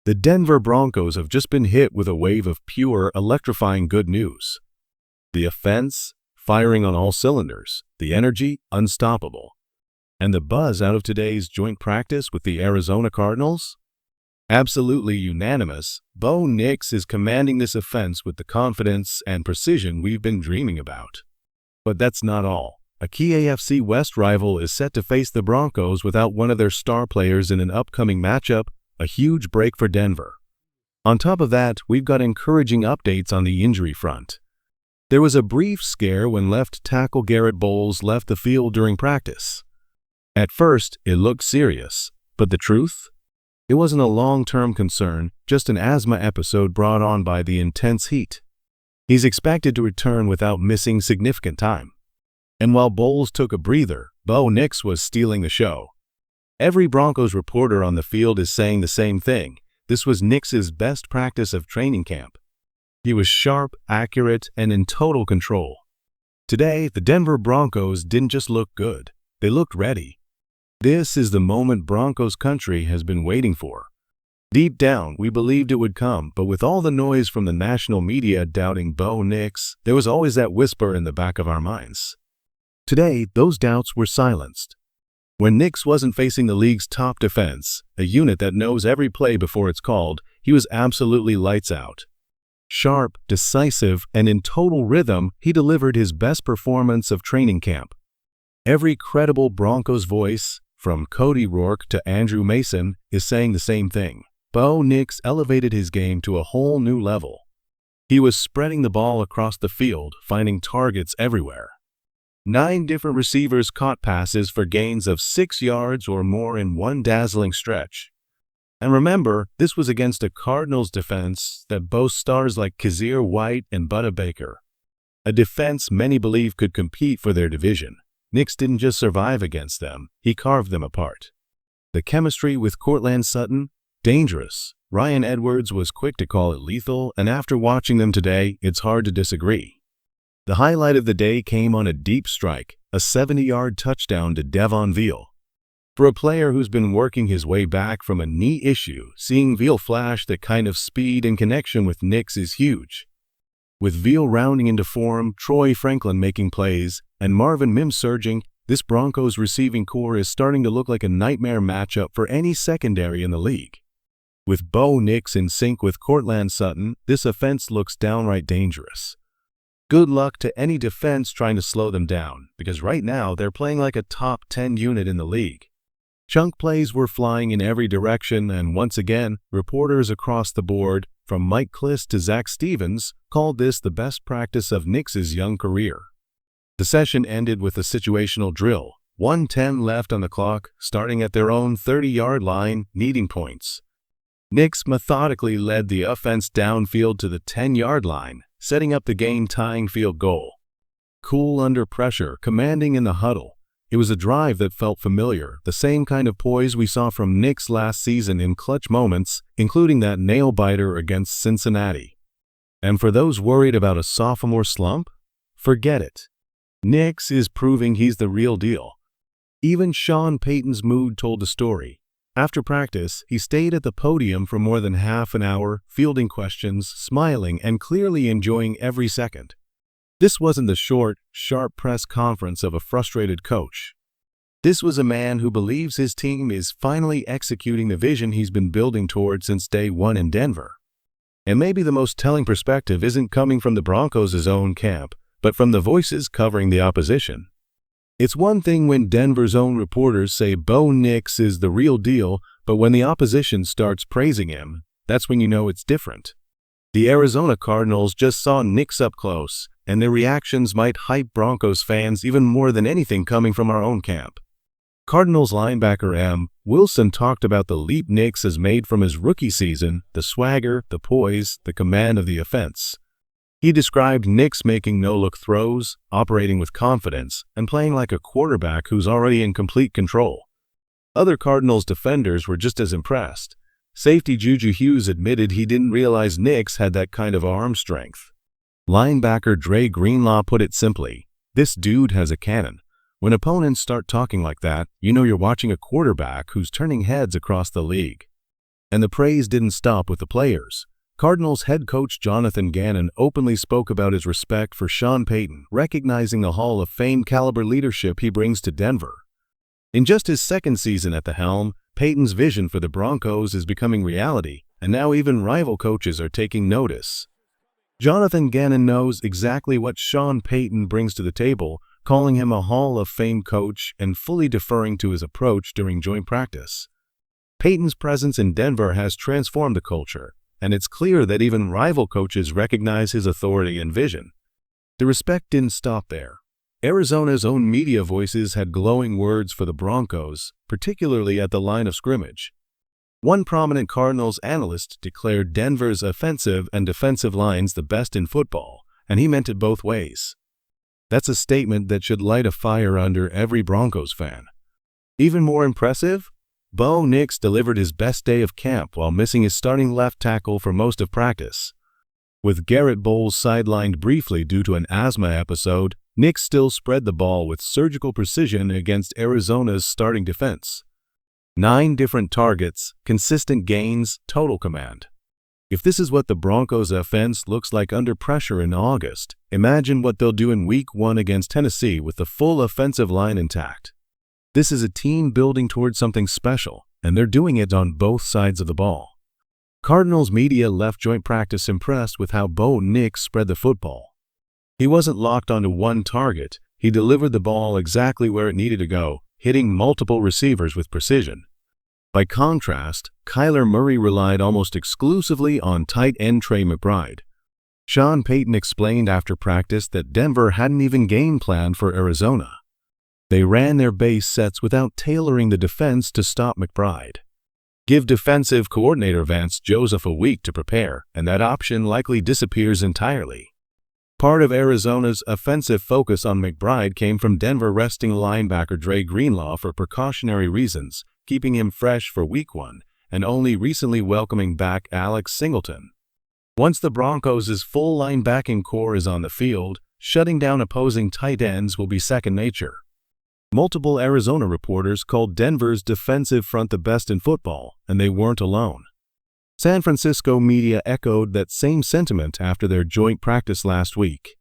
The Denver Broncos have just been hit with a wave of pure, electrifying good news. The offense, firing on all cylinders, the energy, unstoppable. And the buzz out of today's joint practice with the Arizona Cardinals? Absolutely unanimous. Bo Nix is commanding this offense with the confidence and precision we've been dreaming about. But that's not all. A key AFC West rival is set to face the Broncos without one of their star players in an upcoming matchup, a huge break for Denver. On top of that, we've got encouraging updates on the injury front. There was a brief scare when left tackle Garrett Bowles left the field during practice. At first, it looked serious, but the truth? It wasn't a long-term concern, just an asthma episode brought on by the intense heat. He's expected to return without missing significant time. And while Bowles took a breather, Bo Nix was stealing the show. Every Broncos reporter on the field is saying the same thing. This was Nix's best practice of training camp. He was sharp, accurate, and in total control. Today, the Denver Broncos didn't just look good. They looked ready. This is the moment Broncos country has been waiting for. Deep down, we believed it would come, but with all the noise from the national media doubting Bo Nix, there was always that whisper in the back of our minds. Today, those doubts were silenced. When Nix wasn't facing the league's top defense, a unit that knows every play before it's called, he was absolutely lights out. Sharp, decisive, and in total rhythm, he delivered his best performance of training camp. Every credible Broncos voice, from Cody Rourke to Andrew Mason, is saying the same thing. Bo Nix elevated his game to a whole new level. He was spreading the ball across the field, finding targets everywhere. 9 different receivers caught passes for gains of 6 yards or more in one dazzling stretch. And remember, this was against a Cardinals defense that boasts stars like Kazir White and Budda Baker. A defense many believe could compete for their division. Nix didn't just survive against them, he carved them apart. The chemistry with Courtland Sutton? Dangerous. Ryan Edwards was quick to call it lethal, and after watching them today, it's hard to disagree. The highlight of the day came on a deep strike, a 70-yard touchdown to Devon Veal. For a player who's been working his way back from a knee issue, seeing Veal flash that kind of speed and connection with Nix is huge. With Veal rounding into form, Troy Franklin making plays, and Marvin Mims surging, this Broncos receiving core is starting to look like a nightmare matchup for any secondary in the league. With Bo Nix in sync with Courtland Sutton, this offense looks downright dangerous. Good luck to any defense trying to slow them down, because right now they're playing like a top 10 unit in the league. Chunk plays were flying in every direction, and once again, reporters across the board, from Mike Kliss to Zach Stevens, called this the best practice of Nix's young career. The session ended with a situational drill, 1:10 left on the clock, starting at their own 30-yard line, needing points. Nix methodically led the offense downfield to the 10-yard line, setting up the game-tying field goal. Cool under pressure, commanding in the huddle. It was a drive that felt familiar, the same kind of poise we saw from Nix last season in clutch moments, including that nail-biter against Cincinnati. And for those worried about a sophomore slump, forget it. Nix is proving he's the real deal. Even Sean Payton's mood told the story. After practice, he stayed at the podium for more than half an hour, fielding questions, smiling, and clearly enjoying every second. This wasn't the short, sharp press conference of a frustrated coach. This was a man who believes his team is finally executing the vision he's been building toward since day one in Denver. And maybe the most telling perspective isn't coming from the Broncos' own camp, but from the voices covering the opposition. It's one thing when Denver's own reporters say Bo Nix is the real deal, but when the opposition starts praising him, that's when you know it's different. The Arizona Cardinals just saw Nix up close, and their reactions might hype Broncos fans even more than anything coming from our own camp. Cardinals linebacker M. Wilson talked about the leap Nix has made from his rookie season, the swagger, the poise, the command of the offense. He described Nix making no-look throws, operating with confidence, and playing like a quarterback who's already in complete control. Other Cardinals defenders were just as impressed. Safety Juju Hughes admitted he didn't realize Nix had that kind of arm strength. Linebacker Dre Greenlaw put it simply, "This dude has a cannon." When opponents start talking like that, you know you're watching a quarterback who's turning heads across the league. And the praise didn't stop with the players. Cardinals head coach Jonathan Gannon openly spoke about his respect for Sean Payton, recognizing the Hall of Fame caliber leadership he brings to Denver. In just his second season at the helm, Payton's vision for the Broncos is becoming reality, and now even rival coaches are taking notice. Jonathan Gannon knows exactly what Sean Payton brings to the table, calling him a Hall of Fame coach and fully deferring to his approach during joint practice. Payton's presence in Denver has transformed the culture, and it's clear that even rival coaches recognize his authority and vision. The respect didn't stop there. Arizona's own media voices had glowing words for the Broncos, particularly at the line of scrimmage. One prominent Cardinals analyst declared Denver's offensive and defensive lines the best in football, and he meant it both ways. That's a statement that should light a fire under every Broncos fan. Even more impressive? Bo Nix delivered his best day of camp while missing his starting left tackle for most of practice. With Garrett Bowles sidelined briefly due to an asthma episode, Nix still spread the ball with surgical precision against Arizona's starting defense. 9 different targets, consistent gains, total command. If this is what the Broncos' offense looks like under pressure in August, imagine what they'll do in Week 1 against Tennessee with the full offensive line intact. This is a team building towards something special, and they're doing it on both sides of the ball. Cardinals media left joint practice impressed with how Bo Nix spread the football. He wasn't locked onto one target, he delivered the ball exactly where it needed to go, hitting multiple receivers with precision. By contrast, Kyler Murray relied almost exclusively on tight end Trey McBride. Sean Payton explained after practice that Denver hadn't even game planned for Arizona. They ran their base sets without tailoring the defense to stop McBride. Give defensive coordinator Vance Joseph a week to prepare, and that option likely disappears entirely. Part of Arizona's offensive focus on McBride came from Denver resting linebacker Dre Greenlaw for precautionary reasons, keeping him fresh for Week 1, and only recently welcoming back Alex Singleton. Once the Broncos' full linebacking core is on the field, shutting down opposing tight ends will be second nature. Multiple Arizona reporters called Denver's defensive front the best in football, and they weren't alone. San Francisco media echoed that same sentiment after their joint practice last week.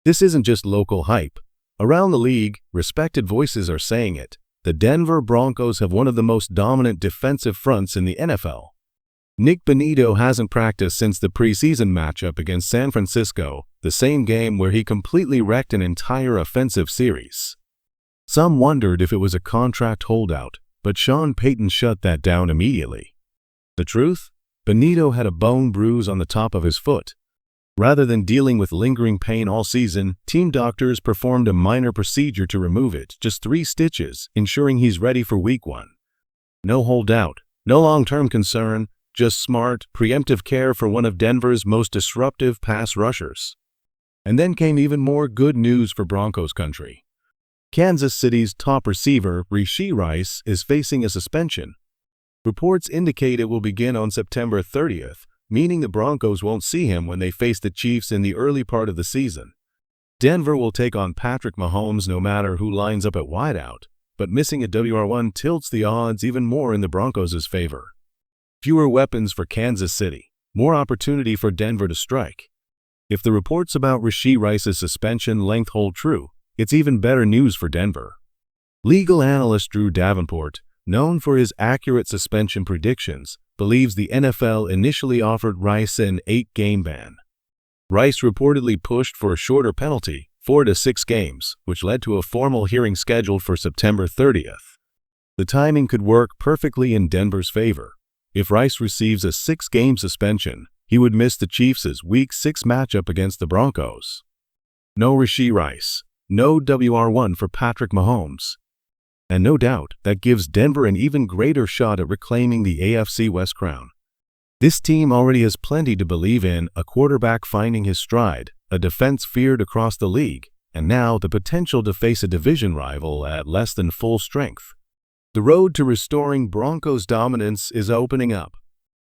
This isn't just local hype. Around the league, respected voices are saying it. The Denver Broncos have one of the most dominant defensive fronts in the NFL. Nick Bonitto hasn't practiced since the preseason matchup against San Francisco, the same game where he completely wrecked an entire offensive series. Some wondered if it was a contract holdout, but Sean Payton shut that down immediately. The truth? Bonitto had a bone bruise on the top of his foot. Rather than dealing with lingering pain all season, team doctors performed a minor procedure to remove it, just 3 stitches, ensuring he's ready for Week 1. No holdout, no long-term concern, just smart, preemptive care for one of Denver's most disruptive pass rushers. And then came even more good news for Broncos country. Kansas City's top receiver, Rashee Rice, is facing a suspension. Reports indicate it will begin on September 30th, meaning the Broncos won't see him when they face the Chiefs in the early part of the season. Denver will take on Patrick Mahomes no matter who lines up at wideout, but missing a WR1 tilts the odds even more in the Broncos' favor. Fewer weapons for Kansas City, more opportunity for Denver to strike. If the reports about Rashee Rice's suspension length hold true, it's even better news for Denver. Legal analyst Drew Davenport, known for his accurate suspension predictions, believes the NFL initially offered Rice an 8-game ban. Rice reportedly pushed for a shorter penalty, 4 to 6 games, which led to a formal hearing scheduled for September 30th. The timing could work perfectly in Denver's favor. If Rice receives a 6-game suspension, he would miss the Chiefs' Week 6 matchup against the Broncos. No Rashee Rice. No WR1 for Patrick Mahomes. And no doubt, that gives Denver an even greater shot at reclaiming the AFC West crown. This team already has plenty to believe in, a quarterback finding his stride, a defense feared across the league, and now the potential to face a division rival at less than full strength. The road to restoring Broncos dominance is opening up.